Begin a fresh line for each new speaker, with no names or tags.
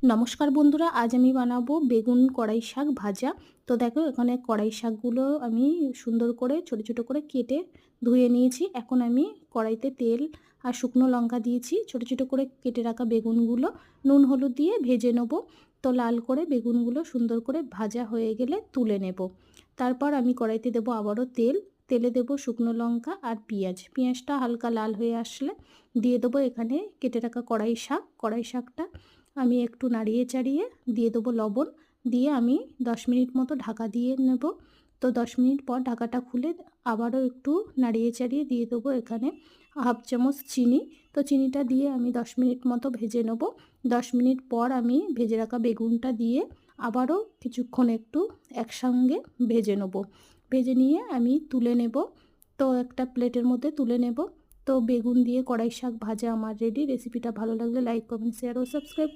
নমস্কার বন্ধুরা, আজ আমি বানাবো বেগুন কড়াই শাক ভাজা। তো দেখো এখানে কড়াই শাকগুলো আমি সুন্দর করে ছোট ছোট করে কেটে ধুয়ে নিয়েছি। এখন আমি কড়াইতে তেল আর শুকনো লঙ্কা দিয়েছি। ছোট ছোট করে কেটে রাখা বেগুনগুলো নুন হলুদ দিয়ে ভেজে নেব। তো লাল করে বেগুনগুলো সুন্দর করে ভাজা হয়ে গেলে তুলে নেব। তারপর আমি কড়াইতে দেবো আবারও তেলে দেবো শুকনো লঙ্কা আর পেঁয়াজটা হালকা লাল হয়ে আসলে দিয়ে দেবো এখানে কেটে রাখা কড়াই শাকটা আমি একটু নাড়িয়ে চাড়িয়ে দিয়ে দেবো লবণ, দিয়ে আমি 10 মিনিট মতো ঢাকা দিয়ে নেব। তো 10 মিনিট পর ঢাকাটা খুলে আবারও একটু নাড়িয়ে চাড়িয়ে দিয়ে দেবো এখানে হাফ চামচ চিনি। তো চিনিটা দিয়ে আমি 10 মিনিট মতো ভেজে নেব। 10 মিনিট পর আমি ভেজে রাখা বেগুনটা দিয়ে আবারও কিছুক্ষণ একটু একসঙ্গে ভেজে নেব। ভেজে নিয়ে আমি তুলে নেব। তো একটা প্লেটের মধ্যে তুলে নেব। তো বেগুন দিয়ে কড়াই শাক ভাজা আমার রেডি। রেসিপিটা ভালো লাগলে লাইক, কমেন্ট, শেয়ার ও সাবস্ক্রাইব